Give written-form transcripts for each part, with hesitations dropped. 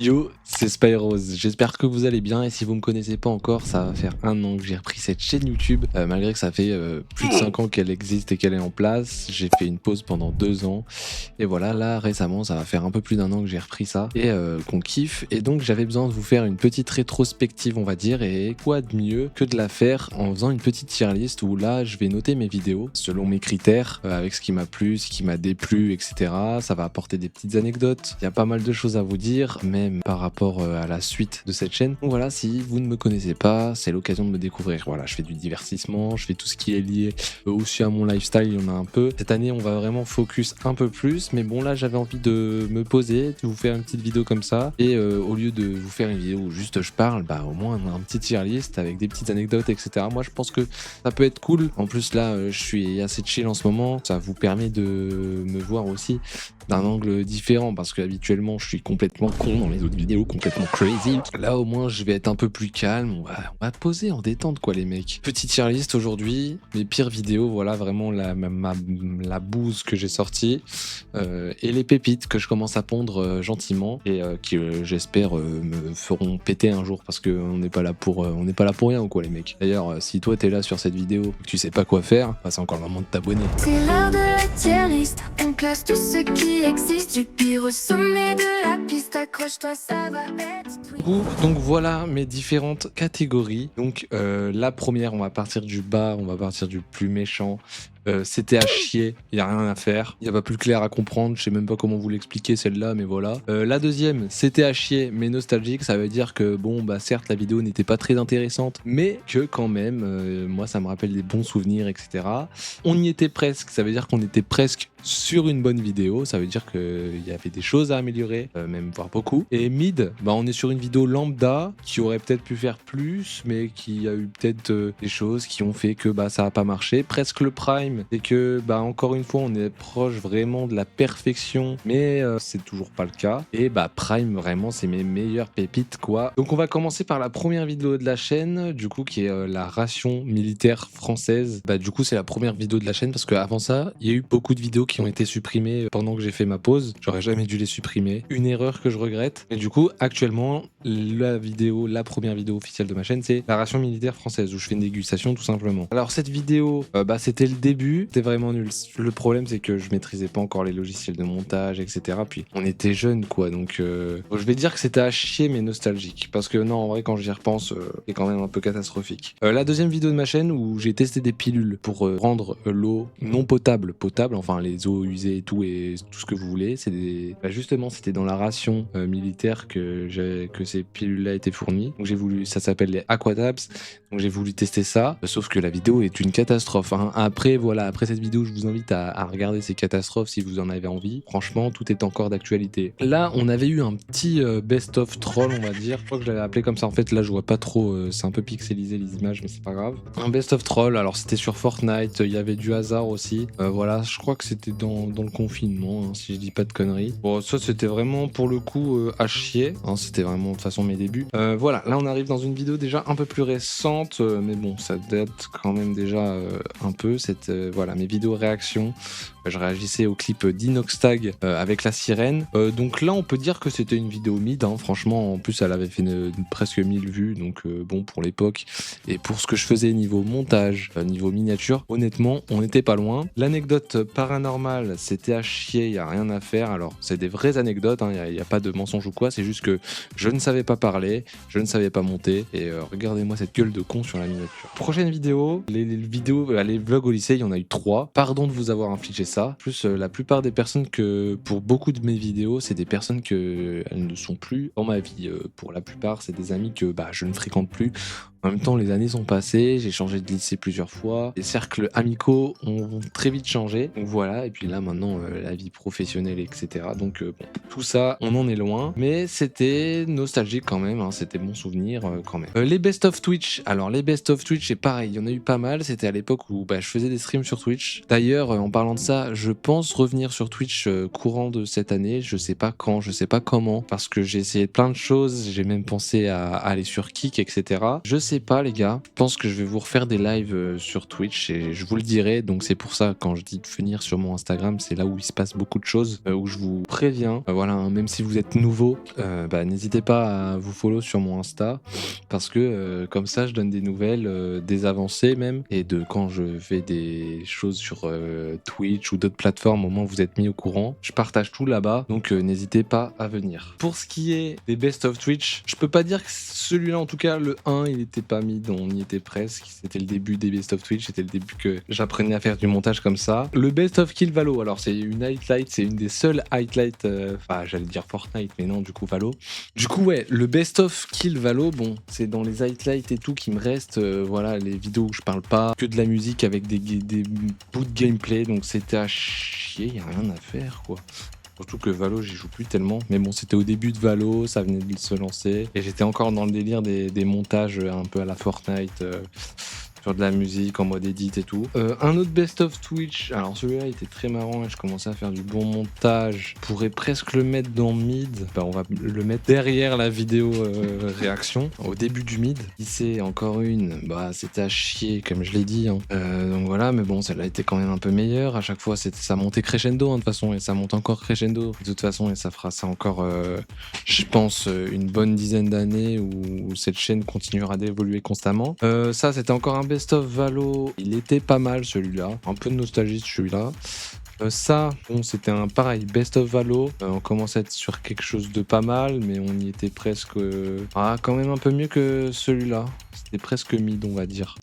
Yo, c'est Spyrose, j'espère que vous allez bien et si vous me connaissez pas encore, ça va faire 1 an que j'ai repris cette chaîne YouTube, malgré que ça fait plus de 5 ans qu'elle existe et qu'elle est en place. J'ai fait une pause pendant 2 ans et voilà, là récemment ça va faire un peu plus d'1 an que j'ai repris ça et qu'on kiffe, et donc j'avais besoin de vous faire une petite rétrospective on va dire, et quoi de mieux que de la faire en faisant une petite tier list où là je vais noter mes vidéos selon mes critères, avec ce qui m'a plu, ce qui m'a déplu, etc. Ça va apporter des petites anecdotes, il y a pas mal de choses à vous dire, même par rapport à la suite de cette chaîne. Donc voilà, si vous ne me connaissez pas, c'est l'occasion de me découvrir. Voilà, je fais du divertissement, je fais tout ce qui est lié aussi à mon lifestyle, il y en a un peu. Cette année, on va vraiment focus un peu plus, mais bon là, j'avais envie de me poser, de vous faire une petite vidéo comme ça, et au lieu de vous faire une vidéo où juste je parle, bah au moins un petit tier list avec des petites anecdotes, etc. Moi, je pense que ça peut être cool. En plus là, je suis assez chill en ce moment, ça vous permet de me voir aussi d'un angle différent, parce que habituellement je suis complètement con dans les autres vidéos, complètement crazy. Là au moins je vais être un peu plus calme, on va poser en détente quoi les mecs. Petite tier list aujourd'hui, mes pires vidéos, voilà vraiment la bouse que j'ai sortie, et les pépites que je commence à pondre gentiment, et qui j'espère me feront péter un jour, parce qu'on n'est pas là pour rien ou quoi les mecs. D'ailleurs si toi t'es là sur cette vidéo et que tu sais pas quoi faire, bah, c'est encore le moment de t'abonner. C'est l'heure de la tier list, on classe tout ce qui existe, du pire au sommet de la piste, accroche-toi, ça va être... Donc voilà mes différentes catégories. Donc la première, on va partir du bas, on va partir du plus méchant. C'était à chier, il n'y a rien à faire, il n'y a pas plus clair à comprendre, je sais même pas comment vous l'expliquer celle-là, mais voilà. La deuxième, c'était à chier mais nostalgique, ça veut dire que bon bah certes la vidéo n'était pas très intéressante, mais que quand même, moi ça me rappelle des bons souvenirs, etc. On y était presque, ça veut dire qu'on était presque sur une bonne vidéo, ça veut dire qu'il y avait des choses à améliorer, même voire beaucoup. Et mid, bah on est sur une vidéo lambda qui aurait peut-être pu faire plus, mais qui a eu peut-être des choses qui ont fait que bah ça a pas marché. Presque le prime, c'est que bah encore une fois on est proche vraiment de la perfection, mais c'est toujours pas le cas. Et bah prime vraiment c'est mes meilleures pépites quoi. Donc on va commencer par la première vidéo de la chaîne, du coup qui est la ration militaire française. Bah du coup c'est la première vidéo de la chaîne parce qu'avant ça il y a eu beaucoup de vidéos qui ont été supprimées pendant que j'ai fait ma pause. J'aurais jamais dû les supprimer, une erreur que je regrette. Et du coup actuellement la première vidéo officielle de ma chaîne, c'est la ration militaire française où je fais une dégustation tout simplement. Alors cette vidéo, bah c'était le début, c'était vraiment nul. Le problème c'est que je maîtrisais pas encore les logiciels de montage, etc. Puis on était jeunes quoi, donc je vais dire que c'était à chier mais nostalgique. Parce que non, en vrai quand j'y repense, c'est quand même un peu catastrophique. La deuxième vidéo de ma chaîne où j'ai testé des pilules pour rendre l'eau non potable, enfin les eaux usées et tout ce que vous voulez, c'est des... Bah justement c'était dans la ration militaire que ces pilules là étaient fournies, donc j'ai voulu, ça s'appelle les Aquatabs, donc j'ai voulu tester ça, sauf que la vidéo est une catastrophe hein. Après voilà, après cette vidéo je vous invite à regarder ces catastrophes si vous en avez envie, franchement tout est encore d'actualité. Là on avait eu un petit best of troll on va dire, je crois que je l'avais appelé comme ça, en fait là je vois pas trop, c'est un peu pixelisé les images mais c'est pas grave. Un best of troll, alors c'était sur Fortnite, il y avait du hasard aussi, voilà, je crois que c'était dans le confinement hein, si je dis pas de conneries. Bon ça c'était vraiment pour le coup à chier hein, c'était vraiment de toute façon mes débuts. Voilà, là on arrive dans une vidéo déjà un peu plus récente, mais bon ça date quand même déjà un peu, voilà mes vidéos réactions. Je réagissais au clip d'Inoxtag avec la sirène. Donc là, on peut dire que c'était une vidéo mid. Hein. Franchement, en plus, elle avait fait presque 1000 vues. Donc bon, pour l'époque. Et pour ce que je faisais niveau montage, niveau miniature, honnêtement, on n'était pas loin. L'anecdote paranormale, c'était à chier. Il n'y a rien à faire. Alors, c'est des vraies anecdotes. Il n'y a pas de mensonge ou quoi. C'est juste que je ne savais pas parler. Je ne savais pas monter. Et regardez-moi cette gueule de con sur la miniature. Prochaine vidéo. Les vlogs au lycée, il y en a eu 3. Pardon de vous avoir infligé ça. Plus la plupart des personnes pour beaucoup de mes vidéos, c'est des personnes elles ne sont plus dans ma vie. Pour la plupart, c'est des amis que je ne fréquente plus. En même temps, les années sont passées, j'ai changé de lycée plusieurs fois, les cercles amicaux ont très vite changé, donc voilà, et puis là maintenant la vie professionnelle, etc. Donc bon, tout ça, on en est loin, mais c'était nostalgique quand même, hein, c'était bon souvenir quand même. Les best of Twitch, alors les best of Twitch c'est pareil, il y en a eu pas mal, c'était à l'époque où je faisais des streams sur Twitch. D'ailleurs, en parlant de ça, je pense revenir sur Twitch courant de cette année, je sais pas quand, je sais pas comment, parce que j'ai essayé plein de choses, j'ai même pensé à aller sur Kick, etc. Je sais sais pas les gars, je pense que je vais vous refaire des lives sur Twitch et je vous le dirai. Donc c'est pour ça quand je dis de venir sur mon Instagram, c'est là où il se passe beaucoup de choses, où je vous préviens. Voilà, hein, même si vous êtes nouveau, n'hésitez pas à vous follow sur mon Insta parce que comme ça je donne des nouvelles, des avancées même, et de quand je fais des choses sur Twitch ou d'autres plateformes, au moins vous êtes mis au courant. Je partage tout là-bas, donc n'hésitez pas à venir. Pour ce qui est des best of Twitch, je peux pas dire que celui-là, en tout cas le 1, il était pas mis, on y était presque. C'était le début des best of Twitch, c'était le début que j'apprenais à faire du montage comme ça. Le best of Kill Valo, alors c'est une highlight, c'est une des seules highlights, enfin j'allais dire Fortnite, mais non, du coup Valo. Du coup ouais, le best of Kill Valo, bon, c'est dans les highlights et tout qui me reste, voilà, les vidéos où je parle pas, que de la musique avec des bouts de gameplay, donc c'était à chier, y a rien à faire quoi. Surtout que Valo, j'y joue plus tellement. Mais bon, c'était au début de Valo, ça venait de se lancer. Et j'étais encore dans le délire des montages un peu à la Fortnite, sur de la musique en mode edit et tout. Un autre best of Twitch, alors celui-là était très marrant et je commençais à faire du bon montage. Je pourrais presque le mettre dans mid. On va le mettre derrière la vidéo réaction, au début du mid. Si c'est encore une, c'était à chier comme je l'ai dit, hein. Donc voilà, mais bon, celle-là était quand même un peu meilleure. À chaque fois, ça montait crescendo, hein, de toute façon, et ça monte encore crescendo de toute façon, et ça fera ça encore, je pense, une bonne dizaine d'années où cette chaîne continuera d'évoluer constamment. Ça, c'était encore un best of Valo, il était pas mal celui-là, un peu de nostalgie celui-là. Ça, bon, c'était un pareil best of Valo. On commence à être sur quelque chose de pas mal, mais on y était presque, quand même un peu mieux que celui-là. C'était presque mid, on va dire.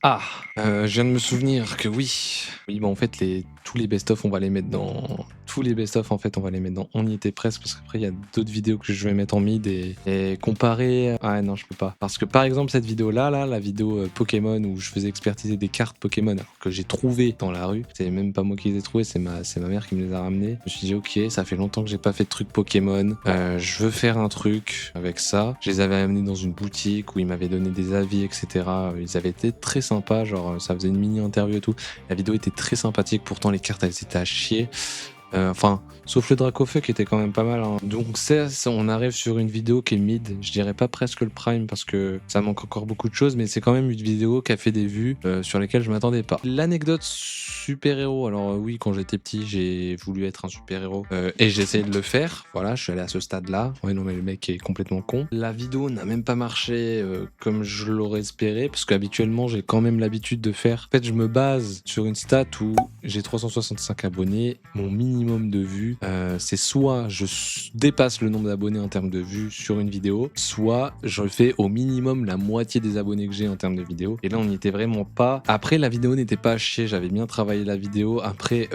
Je viens de me souvenir que oui, en fait tous les best-of on va les mettre dans. Tous les best-of en fait on va les mettre dans. On y était presque, parce qu'après il y a d'autres vidéos que je vais mettre en mid et comparer. Ah non, je peux pas. Parce que par exemple cette vidéo là, la vidéo Pokémon où je faisais expertiser des cartes Pokémon que j'ai trouvées dans la rue. C'est même pas moi qui les ai trouvées, c'est ma mère qui me les a ramenées. Je me suis dit ok, ça fait longtemps que j'ai pas fait de truc Pokémon. Je veux faire un truc avec ça. Je les avais amenés dans une boutique où ils m'avaient donné des avis, etc. Ils avaient été très sympas, genre ça faisait une mini interview et tout. La vidéo était très sympathique, pourtant les cartes elles étaient à chier. Sauf le Dracofeu qui était quand même pas mal, hein. Donc ça, on arrive sur une vidéo qui est mid, je dirais pas presque le prime parce que ça manque encore beaucoup de choses, mais c'est quand même une vidéo qui a fait des vues sur lesquelles je m'attendais pas. L'anecdote super-héros, alors oui, quand j'étais petit, j'ai voulu être un super-héros et j'ai essayé de le faire, voilà, je suis allé à ce stade-là. Ouais non mais le mec est complètement con. La vidéo n'a même pas marché comme je l'aurais espéré, parce qu'habituellement j'ai quand même l'habitude de faire, en fait je me base sur une stat où j'ai 365 abonnés, mon minimum de vues, c'est soit je dépasse le nombre d'abonnés en termes de vues sur une vidéo, soit je fais au minimum la moitié des abonnés que j'ai en termes de vidéos. Et là on n'y était vraiment pas. Après la vidéo n'était pas à chier, j'avais bien travaillé la vidéo. Après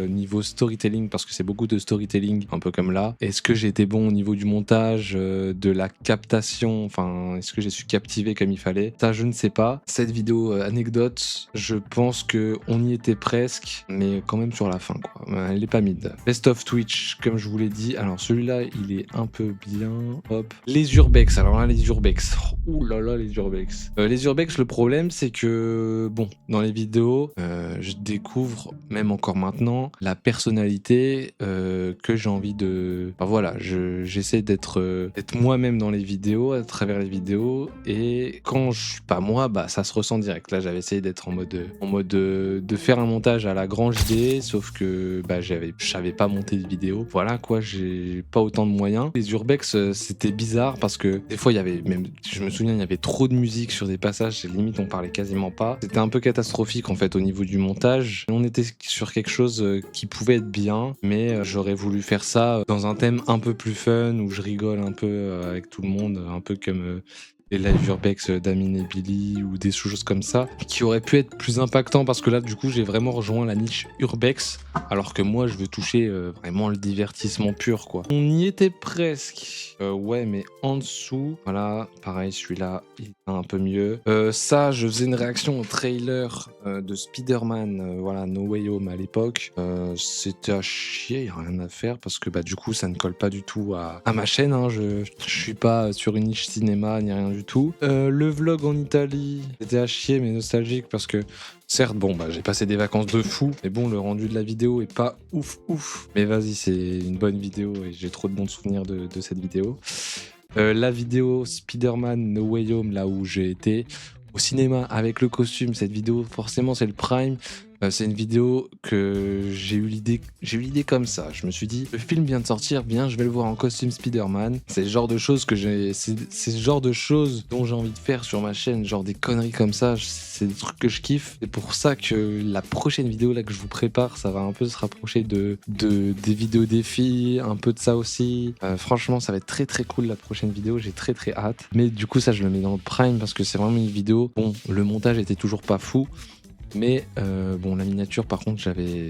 niveau storytelling, parce que c'est beaucoup de storytelling, un peu comme là. Est-ce que j'ai été bon au niveau du montage, de la captation, enfin est-ce que j'ai su captiver comme il fallait? Ça je ne sais pas. Cette vidéo anecdote, je pense que on y était presque, mais quand même sur la fin quoi. Elle est pas mid. Best of Twitch, comme je vous l'ai dit. Alors celui-là, il est un peu bien. Hop. Les Urbex. Alors là, les Urbex. Ouh là là, les Urbex. Les Urbex, le problème, c'est que, bon, dans les vidéos, je découvre, même encore maintenant, la personnalité que j'ai envie de... voilà, j'essaie d'être moi-même dans les vidéos, à travers les vidéos, et quand je suis pas moi, ça se ressent direct. Là, j'avais essayé d'être en mode de faire un montage à la Grand JD, sauf que je savais pas monter de vidéo. Voilà quoi, j'ai pas autant de moyens. Les Urbex, c'était bizarre parce que des fois, il y avait même, je me souviens, il y avait trop de musique sur des passages, limite on parlait quasiment pas. C'était un peu catastrophique en fait au niveau du montage. On était sur quelque chose qui pouvait être bien, mais j'aurais voulu faire ça dans un thème un peu plus fun, où je rigole un peu avec tout le monde, un peu comme les live urbex d'Amine et Billy ou des choses comme ça, qui auraient pu être plus impactants, parce que là du coup j'ai vraiment rejoint la niche urbex, alors que moi je veux toucher vraiment le divertissement pur quoi. On y était presque, ouais, mais en dessous, voilà, pareil, celui-là il est un peu mieux. Ça, je faisais une réaction au trailer de Spider-Man, voilà, No Way Home à l'époque. C'était à chier, y a rien à faire, parce que du coup ça ne colle pas du tout à ma chaîne, hein. Je suis pas sur une niche cinéma ni rien du tout. Le vlog en Italie, c'était à chier mais nostalgique, parce que certes, j'ai passé des vacances de fou, mais bon, le rendu de la vidéo est pas ouf. Mais vas-y, c'est une bonne vidéo et j'ai trop de bons souvenirs de cette vidéo. La vidéo Spider-Man No Way Home, là où j'ai été, au cinéma avec le costume. Cette vidéo, forcément, c'est le prime. C'est une vidéo que j'ai eu l'idée comme ça. Je me suis dit, le film vient de sortir, bien, je vais le voir en costume Spider-Man. C'est le genre de choses c'est le genre de choses dont j'ai envie de faire sur ma chaîne, genre des conneries comme ça. C'est des trucs que je kiffe. C'est pour ça que la prochaine vidéo là que je vous prépare, ça va un peu se rapprocher des vidéos défis, un peu de ça aussi. Franchement, ça va être très très cool la prochaine vidéo. J'ai très très hâte. Mais du coup, ça, je le mets dans le prime parce que c'est vraiment une vidéo. Bon, le montage était toujours pas fou. Mais bon, la miniature, par contre, j'avais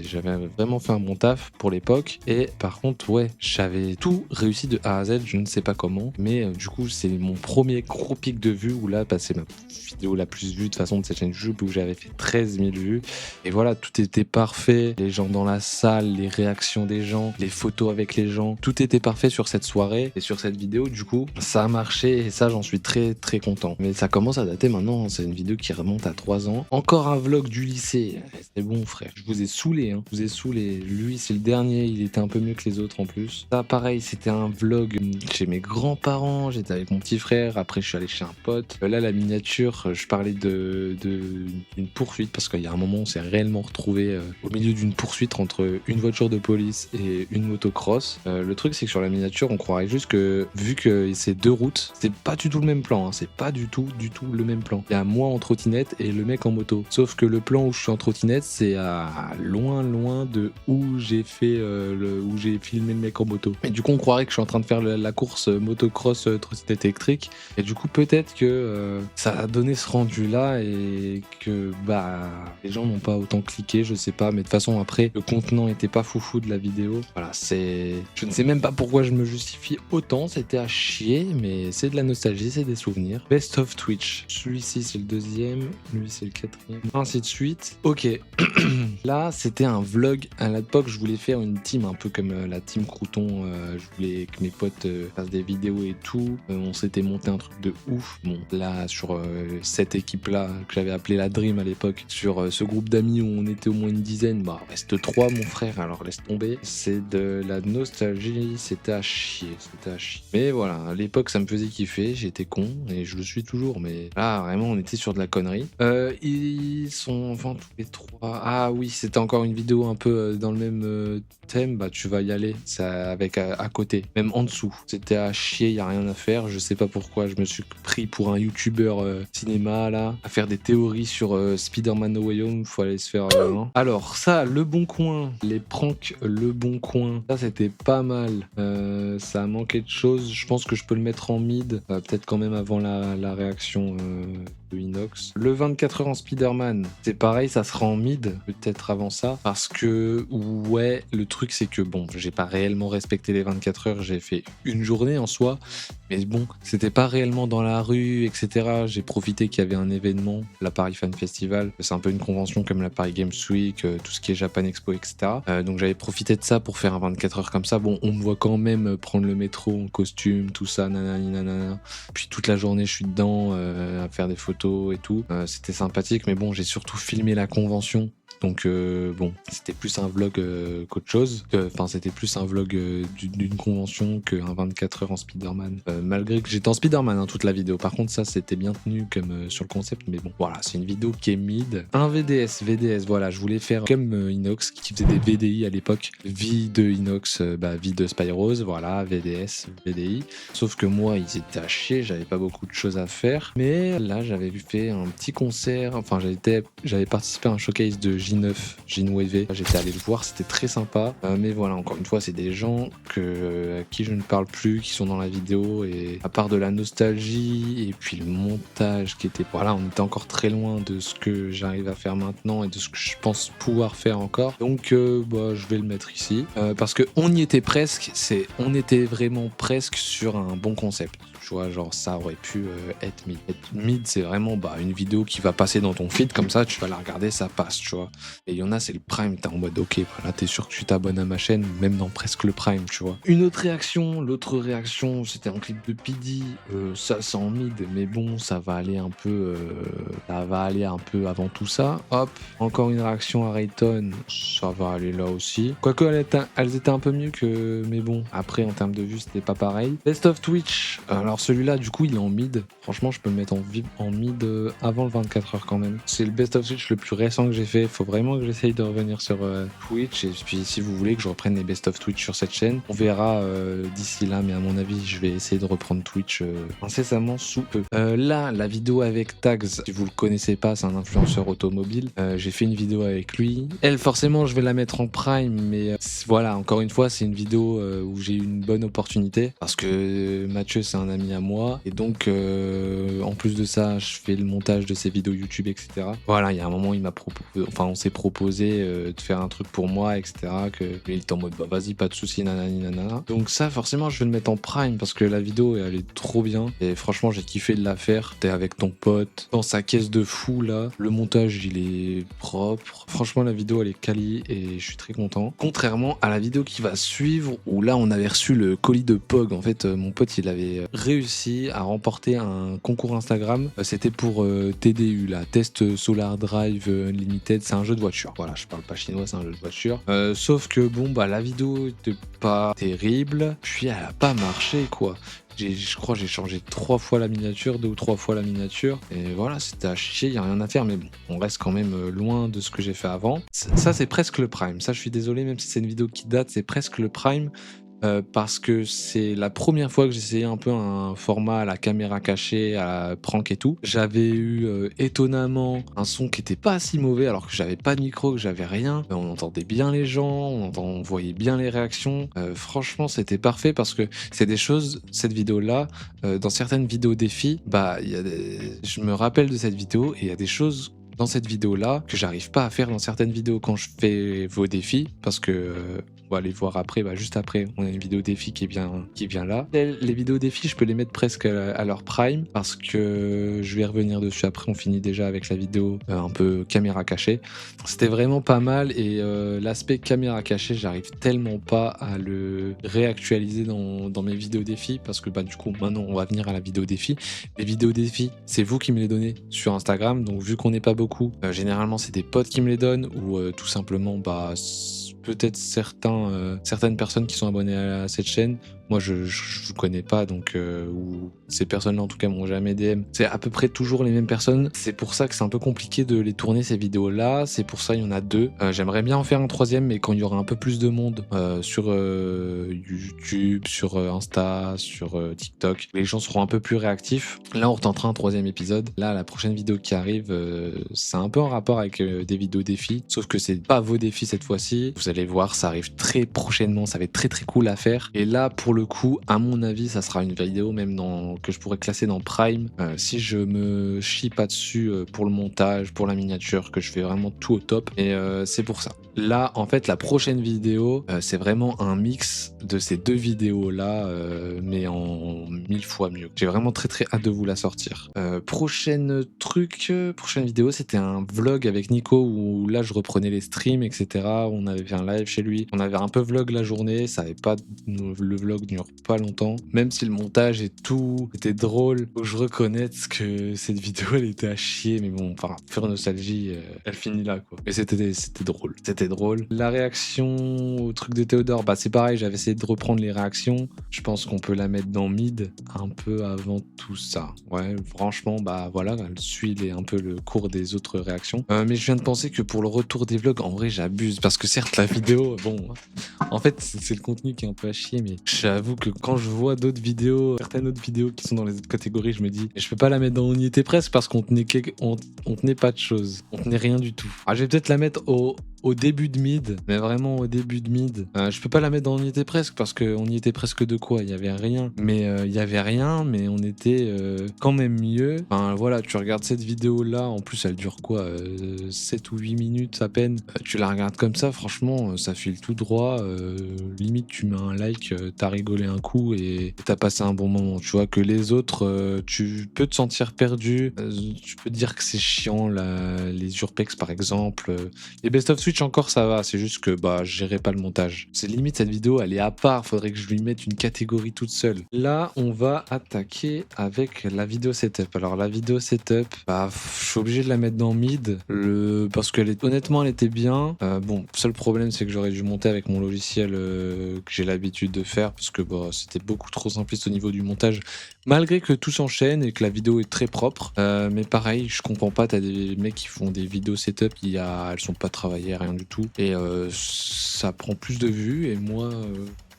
vraiment fait un bon taf pour l'époque. Et par contre, ouais, j'avais tout réussi de A à Z, je ne sais pas comment. Mais du coup, c'est mon premier gros pic de vues où là, bah, c'est ma vidéo la plus vue de façon de cette chaîne YouTube où j'avais fait 13 000 vues. Et voilà, tout était parfait. Les gens dans la salle, les réactions des gens, les photos avec les gens, tout était parfait sur cette soirée et sur cette vidéo. Du coup, ça a marché et ça, j'en suis très très content. Mais ça commence à dater maintenant. C'est une vidéo qui remonte à 3 ans. Encore un vlog du lycée. C'est bon, frère. Je vous ai saoulé, hein. Je vous ai saoulé. Lui, c'est le dernier. Il était un peu mieux que les autres en plus. Ça, pareil, c'était un vlog chez mes grands-parents. J'étais avec mon petit frère. Après, je suis allé chez un pote. Là, la miniature, je parlais d'une poursuite parce qu'il y a un moment, on s'est réellement retrouvé au milieu d'une poursuite entre une voiture de police et une motocross. Le truc, c'est que sur la miniature, on croirait juste que, vu que c'est 2 routes, c'est pas du tout le même plan. Hein. C'est pas du tout le même plan. Il y a moi en trottinette et le mec en moto. Sauf que le plan où je suis en trottinette, c'est à loin de où j'ai fait où j'ai filmé le mec en moto. Et du coup, on croirait que je suis en train de faire la course motocross trottinette électrique. Et du coup, peut-être que ça a donné ce rendu là et que bah les gens n'ont pas autant cliqué, je sais pas. Mais de toute façon, après, le contenant était pas foufou de la vidéo. Voilà, je ne sais même pas pourquoi je me justifie autant. C'était à chier, mais c'est de la nostalgie, c'est des souvenirs. Best of Twitch. Celui-ci, c'est le deuxième. Lui, c'est le quatrième. Ainsi de suite. Ok, là c'était un vlog. À l'époque, je voulais faire une team un peu comme la team Crouton. Je voulais que mes potes fassent des vidéos et tout. On s'était monté un truc de ouf. Bon, là sur cette équipe-là que j'avais appelé la Dream à l'époque, sur ce groupe d'amis où on était au moins une dizaine, bah reste 3 mon frère. Alors laisse tomber. C'est de la nostalgie. C'était à chier. Mais voilà, à l'époque ça me faisait kiffer. J'étais con et je le suis toujours. Mais là vraiment, on était sur de la connerie. Ils sont enfin tous les 3. Ah oui, c'était encore une vidéo un peu dans le même thème. Bah tu vas y aller, ça avec à côté, même en dessous. C'était à chier, y a rien à faire. Je sais pas pourquoi je me suis pris pour un youtubeur cinéma là, à faire des théories sur Spider-Man No Way Home. Faut aller se faire. Alors ça, Le Bon Coin, les pranks Le Bon Coin, ça c'était pas mal. Ça a manqué de choses. Je pense que je peux le mettre en mid, peut-être quand même avant la réaction de Inox. Le 24 heures en Spider-Man, c'est pareil, ça sera en mid, peut-être avant ça, parce que ouais, le truc c'est que bon, j'ai pas réellement respecté les 24 heures, j'ai fait une journée en soi, mais bon, c'était pas réellement dans la rue, etc. J'ai profité qu'il y avait un événement, la Paris Fan Festival, c'est un peu une convention comme la Paris Games Week, tout ce qui est Japan Expo, etc. Donc j'avais profité de ça pour faire un 24 heures comme ça. Bon, on me voit quand même prendre le métro en costume, tout ça, nanani nanana. Puis toute la journée, je suis dedans à faire des photos et tout. C'était sympathique, mais bon, j'ai surtout filmé la convention. Donc bon, c'était plus un vlog qu'autre chose. Enfin, c'était plus un vlog d'une convention qu'un 24 heures en Spider-Man. Malgré que j'étais en Spider-Man hein, toute la vidéo. Par contre, ça, c'était bien tenu comme sur le concept. Mais bon, voilà, c'est une vidéo qui est mid. Un VDS, voilà, je voulais faire comme Inox qui faisait des VDI à l'époque. Vie de Inox, vie de Spyros, voilà, VDS, VDI. Sauf que moi, ils étaient à chier, j'avais pas beaucoup de choses à faire. Mais là, j'avais fait un petit concert. Enfin, j'avais participé à un showcase de J9, J9, j'étais allé le voir, c'était très sympa. Mais voilà, encore une fois, c'est des gens à qui je ne parle plus, qui sont dans la vidéo, et à part de la nostalgie et puis le montage qui était... Voilà, on était encore très loin de ce que j'arrive à faire maintenant et de ce que je pense pouvoir faire encore. Donc, je vais le mettre ici. Parce qu'on y était presque, on était vraiment presque sur un bon concept. Tu vois, genre ça aurait pu être mid. Mid, c'est vraiment une vidéo qui va passer dans ton feed, comme ça tu vas la regarder, ça passe, tu vois. vois. Et il y en a, c'est le prime, t'es en mode ok, bah là t'es sûr que tu t'abonnes à ma chaîne, même dans presque le prime, tu vois. Une autre réaction, l'autre réaction, c'était un clip de Pidi, ça c'est en mid, mais bon, ça va aller un peu avant tout ça. Hop, encore une réaction à Rayton, ça va aller là aussi. Quoique elles étaient un peu mieux que, mais bon, après en termes de vues, c'était pas pareil. Best of Twitch, alors celui-là, du coup, il est en mid. Franchement, je peux le mettre en mid avant le 24 heures quand même. C'est le Best of Twitch le plus récent que j'ai fait. Faut vraiment que j'essaye de revenir sur Twitch. Et puis, si vous voulez que je reprenne les Best of Twitch sur cette chaîne, on verra d'ici là. Mais à mon avis, je vais essayer de reprendre Twitch incessamment sous peu. Là, la vidéo avec Tags, si vous le connaissez pas, c'est un influenceur automobile. J'ai fait une vidéo avec lui. Elle, forcément, je vais la mettre en prime. Mais voilà, encore une fois, c'est une vidéo où j'ai eu une bonne opportunité. Parce que Mathieu, c'est un ami à moi. Et donc, en plus de ça, je fais le montage de ses vidéos YouTube, etc. Voilà, il y a un moment, il m'a proposé, enfin, on s'est proposé de faire un truc pour moi, etc. Que lui, il était en mode, bah vas-y, pas de soucis, nanani, nanana. Donc ça, forcément, je vais le mettre en prime parce que la vidéo, elle est trop bien. Et franchement, j'ai kiffé de la faire. T'es avec ton pote, dans sa caisse de fou, là. Le montage, il est propre. Franchement, la vidéo, elle est quali et je suis très content. Contrairement à la vidéo qui va suivre, où là, on avait reçu le colis de Pog. En fait, mon pote, il avait réussi à remporter un concours Instagram. C'était pour TDU, là, Test Solar Drive Unlimited. C'est un jeu de voiture. Voilà, je parle pas chinois, c'est un jeu de voiture. Sauf que bon, bah la vidéo était pas terrible. Puis elle a pas marché, quoi. Je crois que j'ai changé 3 fois la miniature, 2 ou 3 fois la miniature. Et voilà, c'était à chier, il n'y a rien à faire. Mais bon, on reste quand même loin de ce que j'ai fait avant. Ça, c'est presque le prime. Ça, je suis désolé, même si c'est une vidéo qui date, c'est presque le prime. Parce que c'est la première fois que j'essayais un peu un format à la caméra cachée, à la prank et tout. J'avais eu étonnamment un son qui était pas si mauvais alors que j'avais pas de micro, que j'avais rien. On entendait bien les gens, on voyait bien les réactions. Franchement, c'était parfait parce que c'est des choses, cette vidéo-là, dans certaines vidéos défis, bah, je me rappelle de cette vidéo et il y a des choses dans cette vidéo-là que j'arrive pas à faire dans certaines vidéos quand je fais vos défis parce que on va aller voir après, bah juste après, on a une vidéo défi qui vient là. Les vidéos défis, je peux les mettre presque à leur prime parce que je vais revenir dessus après. On finit déjà avec la vidéo un peu caméra cachée. C'était vraiment pas mal et l'aspect caméra cachée, j'arrive tellement pas à le réactualiser dans mes vidéos défis parce que bah du coup maintenant on va venir à la vidéo défi. Les vidéos défis, c'est vous qui me les donnez sur Instagram, donc vu qu'on n'est pas beaucoup, généralement c'est des potes qui me les donnent ou tout simplement bah peut-être certaines personnes qui sont abonnées à cette chaîne. Moi, je ne connais pas, donc ou ces personnes-là, en tout cas, m'ont jamais DM. C'est à peu près toujours les mêmes personnes. C'est pour ça que c'est un peu compliqué de les tourner, ces vidéos-là. C'est pour ça il y en a 2. J'aimerais bien en faire un 3e, mais quand il y aura un peu plus de monde sur YouTube, sur Insta, sur TikTok, les gens seront un peu plus réactifs. Là, on retentera un 3e épisode. Là, la prochaine vidéo qui arrive, c'est un peu en rapport avec des vidéos défis, sauf que c'est pas vos défis cette fois-ci. Vous allez voir, ça arrive très prochainement. Ça va être très très cool à faire. Et là, pour le coup, à mon avis, ça sera une vidéo même que je pourrais classer dans Prime si je me chie pas dessus pour le montage, pour la miniature, que je fais vraiment tout au top. Et c'est pour ça. Là, en fait, la prochaine vidéo, c'est vraiment un mix de ces 2 vidéos-là, mais en 1000 fois mieux. J'ai vraiment très très hâte de vous la sortir. Prochaine vidéo, c'était un vlog avec Nico où là, je reprenais les streams, etc. On avait fait un live chez lui. On avait un peu vlog la journée. Le vlog dure pas longtemps. Même si le montage et tout était drôle, faut que je reconnaisse que cette vidéo, elle était à chier. Mais bon, enfin, faire nostalgie, elle finit là, quoi. Mais c'était drôle. C'était drôle. La réaction au truc de Théodore, bah c'est pareil, j'avais essayé de reprendre les réactions. Je pense qu'on peut la mettre dans mid un peu avant tout ça. Ouais, franchement, bah voilà, elle suit un peu le cours des autres réactions. Mais je viens de penser que pour le retour des vlogs, en vrai, j'abuse. Parce que certes, la vidéo, bon, en fait, c'est le contenu qui est un peu à chier, mais j'avoue que quand je vois d'autres vidéos, certaines autres vidéos qui sont dans les autres catégories, je me dis, je peux pas la mettre dans On y était presque parce qu'on tenait pas de choses. On tenait rien du tout. Alors, je vais peut-être la mettre au au début de mid, mais vraiment au début de mid. Je peux pas la mettre dans On y était presque parce qu'on y était presque de quoi, il y avait rien. Mais il y avait rien, mais on était quand même mieux. Enfin voilà, tu regardes cette vidéo là, en plus elle dure quoi, 7 ou 8 minutes à peine. Tu la regardes comme ça, franchement, ça file tout droit. Limite tu mets un like, t'as rigolé un coup et t'as passé un bon moment. Tu vois que les autres, tu peux te sentir perdu. Tu peux te dire que c'est chiant, les urbex par exemple. Les best of Switch encore ça va, c'est juste que bah je gérais pas le montage. C'est limite cette vidéo elle est à part, faudrait que je lui mette une catégorie toute seule. Là on va attaquer avec la vidéo setup. Alors la vidéo setup, bah je suis obligé de la mettre dans mid, parce que honnêtement elle était bien. Bon, seul problème c'est que j'aurais dû monter avec mon logiciel que j'ai l'habitude de faire parce que bah, c'était beaucoup trop simpliste au niveau du montage. Malgré que tout s'enchaîne et que la vidéo est très propre, mais pareil, je comprends pas, t'as des mecs qui font des vidéos setup, elles sont pas travaillées, rien du tout, et ça prend plus de vues, et moi,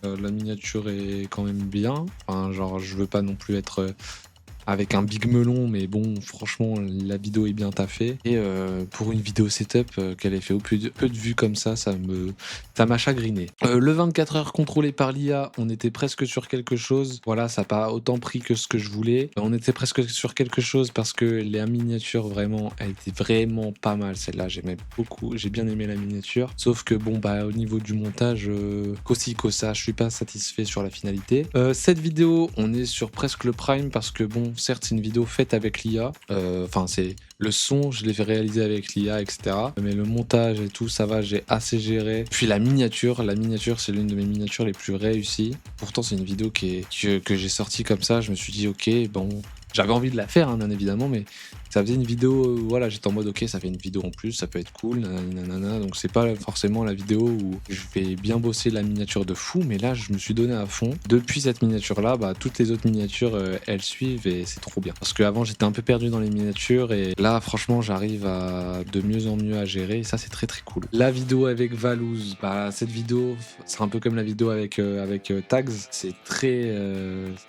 la miniature est quand même bien, enfin, genre, je veux pas non plus être avec un big melon, mais bon, franchement, la vidéo est bien taffée. Et pour une vidéo setup, qu'elle ait fait peu de vues comme ça m'a chagriné. Le 24 heures contrôlé par l'IA, on était presque sur quelque chose. Voilà, ça n'a pas autant pris que ce que je voulais. On était presque sur quelque chose parce que la miniature, vraiment, elle était vraiment pas mal. Celle-là, j'aimais beaucoup. J'ai bien aimé la miniature. Sauf que bon, bah, au niveau du montage, qu'aussi ça, je suis pas satisfait sur la finalité. Cette vidéo, on est sur presque le prime parce que bon, certes, c'est une vidéo faite avec l'IA. Enfin, c'est le son, je l'ai fait réaliser avec l'IA, etc. Mais le montage et tout, ça va, j'ai assez géré. Puis la miniature, c'est l'une de mes miniatures les plus réussies. Pourtant, c'est une vidéo que j'ai sortie comme ça. Je me suis dit, ok, bon, j'avais envie de la faire, hein, bien évidemment, mais ça faisait une vidéo, voilà, j'étais en mode ok, ça fait une vidéo en plus, ça peut être cool, nanana, donc c'est pas forcément la vidéo où je vais bien bosser la miniature de fou, mais là je me suis donné à fond. Depuis cette miniature là, bah, toutes les autres miniatures elles suivent et c'est trop bien. Parce qu'avant j'étais un peu perdu dans les miniatures et là franchement j'arrive à de mieux en mieux à gérer et ça c'est très très cool. La vidéo avec Valouz, bah cette vidéo c'est un peu comme la vidéo avec Tags, c'est très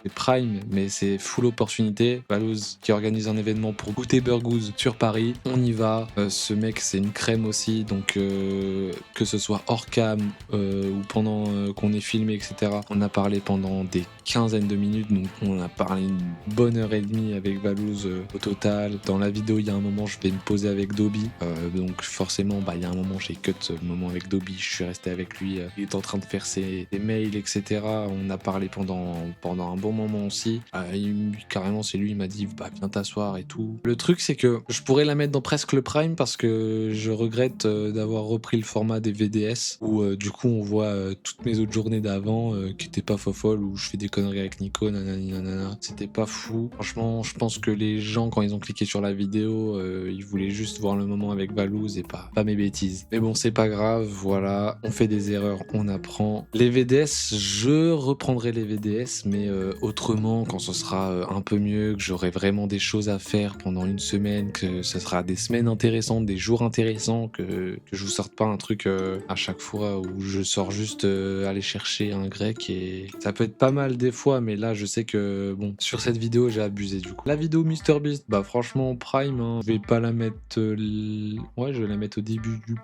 c'est prime mais c'est full opportunité. Valouz qui organise un événement pour goûter Burgooz sur Paris, on y va. Ce mec c'est une crème aussi, donc que ce soit hors cam ou pendant qu'on est filmé, etc. On a parlé pendant des quinzaines de minutes, donc on a parlé une bonne heure et demie avec Valouz au total. Dans la vidéo il y a un moment je vais me poser avec Dobby, donc forcément bah, il y a un moment j'ai cut ce moment avec Dobby, je suis resté avec lui, il est en train de faire des mails, etc. On a parlé pendant un bon moment aussi. Carrément c'est lui, il m'a dit bah viens t'asseoir et tout. Le truc c'est que je pourrais la mettre dans presque le prime parce que je regrette d'avoir repris le format des VDS où du coup on voit toutes mes autres journées d'avant qui étaient pas fofolles, où je fais des conneries avec Nico, nanana. C'était pas fou. Franchement, je pense que les gens quand ils ont cliqué sur la vidéo, ils voulaient juste voir le moment avec Valouz et pas mes bêtises. Mais bon, c'est pas grave, voilà, on fait des erreurs, on apprend. Les VDS, je reprendrai les VDS, mais autrement, quand ce sera un peu mieux, que j'aurai vraiment des choses à faire pendant une semaine, que ce sera des semaines intéressantes, des jours intéressants, que je vous sorte pas un truc à chaque fois où je sors juste aller chercher un grec, et ça peut être pas mal des fois, mais là je sais que bon, sur cette vidéo j'ai abusé du coup. La vidéo MrBeast, bah franchement prime, hein, je vais pas la mettre ouais, je vais la mettre au début du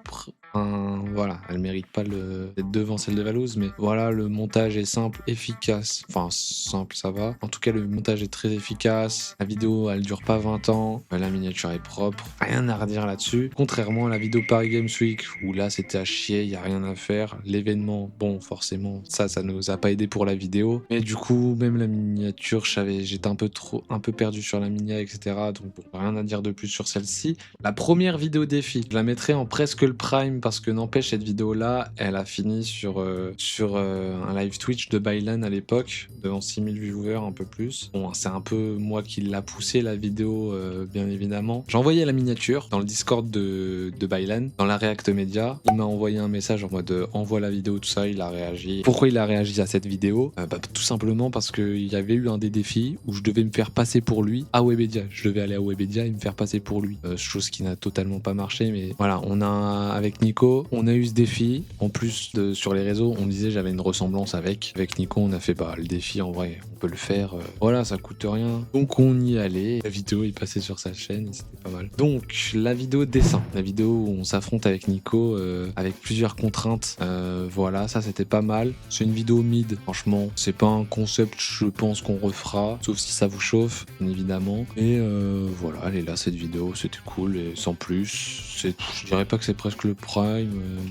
voilà, elle mérite pas d'être devant celle de Valouz, mais voilà, le montage est simple, efficace. Enfin, simple, ça va. En tout cas, le montage est très efficace. La vidéo, elle dure pas 20 ans. La miniature est propre. Rien à redire là-dessus. Contrairement à la vidéo Paris Games Week, où là, c'était à chier, y a rien à faire. L'événement, bon, forcément, ça nous a pas aidé pour la vidéo. Mais du coup, même la miniature, j'étais un peu perdu sur la minia, etc. Donc, bon, rien à dire de plus sur celle-ci. La première vidéo défi, je la mettrai en presque le prime parce que n'empêche, cette vidéo là elle a fini sur un live Twitch de Bylan à l'époque devant 6000 viewers, un peu plus. Bon, c'est un peu moi qui l'a poussé la vidéo, bien évidemment. J'ai envoyé la miniature dans le Discord de Bylan, dans la React Media. Il m'a envoyé un message en mode envoie la vidéo, tout ça. Il a réagi. Pourquoi il a réagi à cette vidéo? Bah, tout simplement parce qu'il y avait eu un des défis où je devais me faire passer pour lui à Webedia. Je devais aller à Webedia et me faire passer pour lui, chose qui n'a totalement pas marché, mais voilà, on a avec Nico, on a eu ce défi. En plus, sur les réseaux, on me disait j'avais une ressemblance avec Nico. On a fait le défi, en vrai, on peut le faire. Voilà, ça coûte rien. Donc on y allait. La vidéo est passée sur sa chaîne, c'était pas mal. Donc la vidéo dessin, la vidéo où on s'affronte avec Nico avec plusieurs contraintes. Voilà, ça c'était pas mal. C'est une vidéo mid, franchement. C'est pas un concept, je pense qu'on refera, sauf si ça vous chauffe, bien évidemment. Et voilà, elle est là cette vidéo, c'était cool et sans plus. Je dirais pas que c'est presque le prime.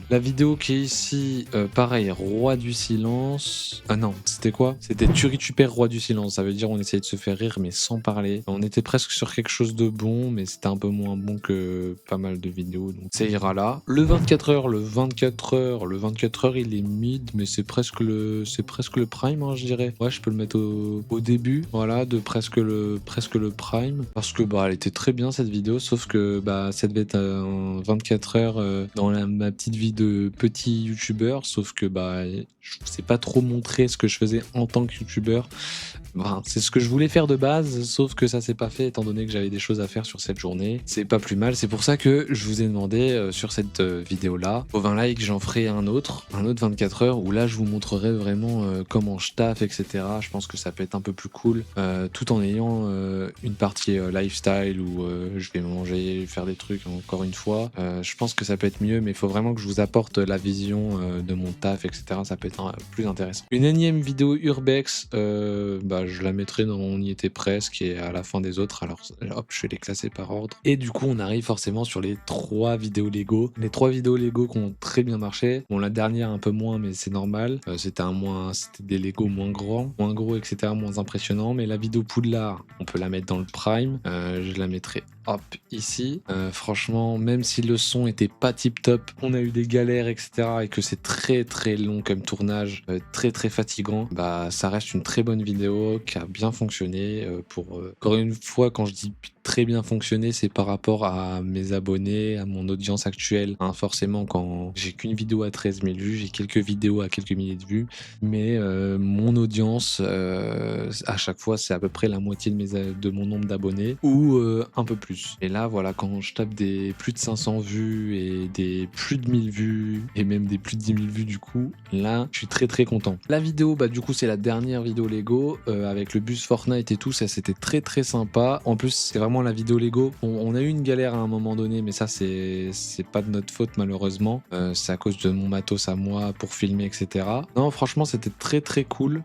La vidéo qui est ici, pareil, Roi du silence. Ah non, c'était quoi? C'était Turituper Roi du silence. Ça veut dire on essayait de se faire rire mais sans parler. On était presque sur quelque chose de bon, mais c'était un peu moins bon que pas mal de vidéos. Donc ça ira là. Le 24 heures, le 24 heures, il est mid, mais c'est presque le prime, hein, je dirais. Ouais, je peux le mettre au début, voilà, de presque le prime, parce que elle était très bien cette vidéo, sauf que ça devait être un 24 heures dans ma petite vie de petit youtubeur, sauf que je sais pas trop montrer ce que je faisais en tant que youtubeur. C'est ce que je voulais faire de base, sauf que ça s'est pas fait étant donné que j'avais des choses à faire sur cette journée. C'est pas plus mal, c'est pour ça que je vous ai demandé sur cette vidéo là, au 20 likes j'en ferai un autre 24 heures où là je vous montrerai vraiment comment je taffe, etc. Je pense que ça peut être un peu plus cool, tout en ayant une partie lifestyle où je vais manger, faire des trucs encore une fois. Je pense que ça peut être mieux, mais il faut vraiment que je vous apporte la vision de mon taf, etc. Ça peut être plus intéressant. Une énième vidéo urbex, je la mettrai dans On y était presque et à la fin des autres. Alors hop, je vais les classer par ordre. Et du coup, on arrive forcément sur les 3 vidéos Lego. Les 3 vidéos Lego qui ont très bien marché. Bon, la dernière un peu moins, mais c'est normal. C'était des Lego moins gros, etc., moins impressionnants. Mais la vidéo Poudlard, on peut la mettre dans le prime. Je la mettrai hop ici. Franchement, même si le son était pas tip top, on a eu des galères, etc., et que c'est très très long comme tournage, très très fatigant, ça reste une très bonne vidéo qui a bien fonctionné. Encore une fois, quand je dis très bien fonctionné, c'est par rapport à mes abonnés, à mon audience actuelle. Forcément, quand j'ai qu'une vidéo à 13 000 vues, j'ai quelques vidéos à quelques milliers de vues, mais mon audience, à chaque fois, c'est à peu près la moitié de mon nombre d'abonnés, ou un peu plus. Et là, voilà, quand je tape des plus de 500 vues et des plus de 1000 vues, et même des plus de 10 000 vues du coup, là, je suis très très content. La vidéo, du coup, c'est la dernière vidéo Lego, avec le bus Fortnite et tout, ça c'était très très sympa. En plus, c'est vraiment la vidéo Lego. On a eu une galère à un moment donné, mais ça c'est pas de notre faute malheureusement. C'est à cause de mon matos à moi pour filmer, etc. Non, franchement, c'était très très cool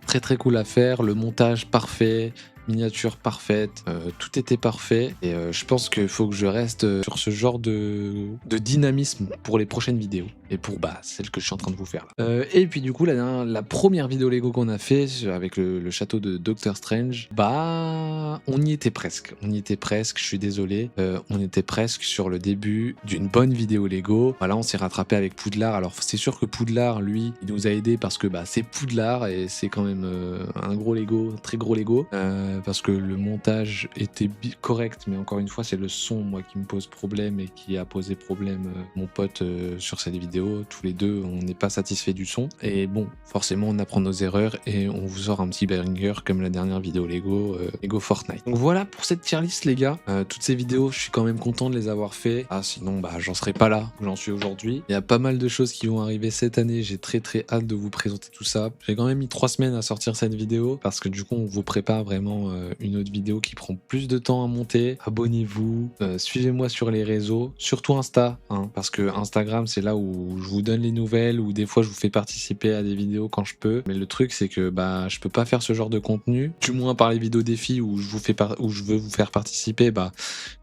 à faire. Le montage parfait, miniature parfaite, tout était parfait, et je pense qu'il faut que je reste sur ce genre de dynamisme pour les prochaines vidéos et pour celle que je suis en train de vous faire là. Et puis du coup la première vidéo Lego qu'on a fait avec le château de Doctor Strange, on y était presque, je suis désolé, on était presque sur le début d'une bonne vidéo Lego. Voilà, on s'est rattrapé avec Poudlard. Alors c'est sûr que Poudlard, lui, il nous a aidé parce que c'est Poudlard et c'est quand même un gros Lego, un très gros Lego, parce que le montage était correct, mais encore une fois c'est le son moi qui me pose problème et qui a posé problème mon pote sur cette vidéo. Tous les deux on n'est pas satisfait du son, et bon, forcément on apprend nos erreurs et on vous sort un petit banger comme la dernière vidéo Lego Fortnite. Donc voilà pour cette tier list les gars. Toutes ces vidéos je suis quand même content de les avoir fait, sinon j'en serais pas là où j'en suis aujourd'hui. Il y a pas mal de choses qui vont arriver cette année, j'ai très très hâte de vous présenter tout ça. J'ai quand même mis 3 semaines à sortir cette vidéo parce que du coup on vous prépare vraiment une autre vidéo qui prend plus de temps à monter. Abonnez-vous, suivez-moi sur les réseaux, surtout Insta, parce que Instagram c'est là où je vous donne les nouvelles, ou des fois je vous fais participer à des vidéos quand je peux, mais le truc c'est que je peux pas faire ce genre de contenu, du moins par les vidéos défis où je veux vous faire participer,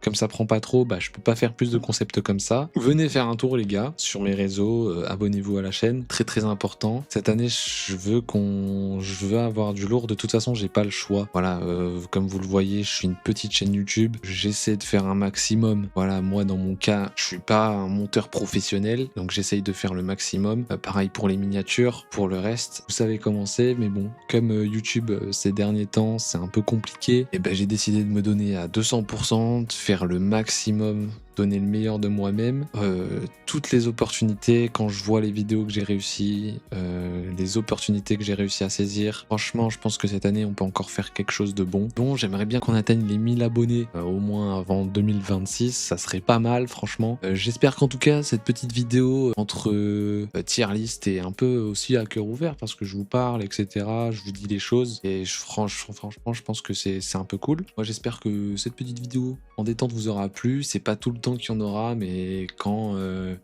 comme ça prend pas trop, je peux pas faire plus de concepts comme ça. Venez faire un tour les gars sur mes réseaux, abonnez-vous à la chaîne, très très important. Cette année je veux avoir du lourd, de toute façon j'ai pas le choix. Voilà, comme vous le voyez, je suis une petite chaîne YouTube, j'essaie de faire un maximum. Voilà, moi dans mon cas, je suis pas un monteur professionnel, donc j'essaye de faire le maximum. Pareil pour les miniatures, pour le reste, vous savez comment c'est, mais bon, comme YouTube ces derniers temps, c'est un peu compliqué, et j'ai décidé de me donner à 200%, de faire le maximum donner le meilleur de moi-même. Toutes les opportunités, quand je vois les vidéos que j'ai réussi, les opportunités que j'ai réussi à saisir, franchement, je pense que cette année, on peut encore faire quelque chose de bon. Bon, j'aimerais bien qu'on atteigne les 1000 abonnés au moins avant 2026, ça serait pas mal, franchement. J'espère qu'en tout cas, cette petite vidéo entre tier list et un peu aussi à cœur ouvert, parce que je vous parle, etc. Je vous dis les choses, et franchement, je pense que c'est un peu cool. Moi, j'espère que cette petite vidéo en détente vous aura plu. C'est pas tout le temps qu'il y en aura, mais quand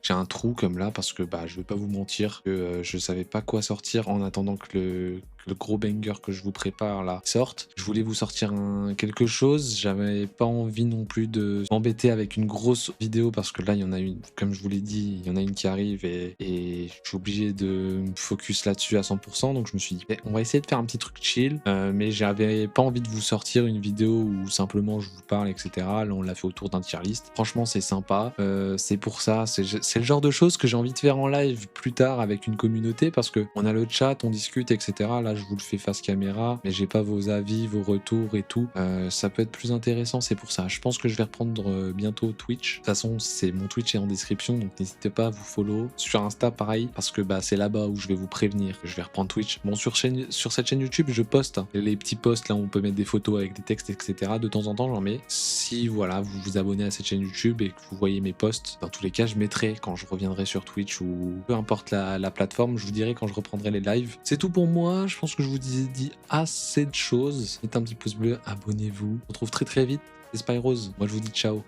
j'ai un trou comme là, parce que bah, je vais pas vous mentir que je savais pas quoi sortir en attendant que le gros banger que je vous prépare là sorte. Je voulais vous sortir quelque chose, j'avais pas envie non plus de m'embêter avec une grosse vidéo, parce que là il y en a une, comme je vous l'ai dit, il y en a une qui arrive et je suis obligé de me focus là-dessus à 100%, donc je me suis dit on va essayer de faire un petit truc chill, mais j'avais pas envie de vous sortir une vidéo où simplement je vous parle, etc. Là on l'a fait autour d'un tier list, franchement c'est sympa, c'est pour ça, c'est le genre de choses que j'ai envie de faire en live plus tard avec une communauté, parce que on a le chat, on discute, etc. Là je vous le fais face caméra, mais j'ai pas vos avis, vos retours et tout. Ça peut être plus intéressant, c'est pour ça. Je pense que je vais reprendre bientôt Twitch. De toute façon, mon Twitch est en description, donc n'hésitez pas à vous follow. Sur Insta, pareil, parce que bah, c'est là-bas où je vais vous prévenir que je vais reprendre Twitch. Bon, sur cette chaîne YouTube, je poste les petits posts là où on peut mettre des photos avec des textes, etc. De temps en temps, j'en mets. Si voilà, vous vous abonnez à cette chaîne YouTube et que vous voyez mes posts, dans tous les cas, je mettrai quand je reviendrai sur Twitch ou peu importe la plateforme, je vous dirai quand je reprendrai les lives. C'est tout pour moi. Je pense que je vous ai dit assez de choses. Mettez un petit pouce bleu, abonnez-vous. On se retrouve très vite. C'est Spyros. Moi, je vous dis ciao.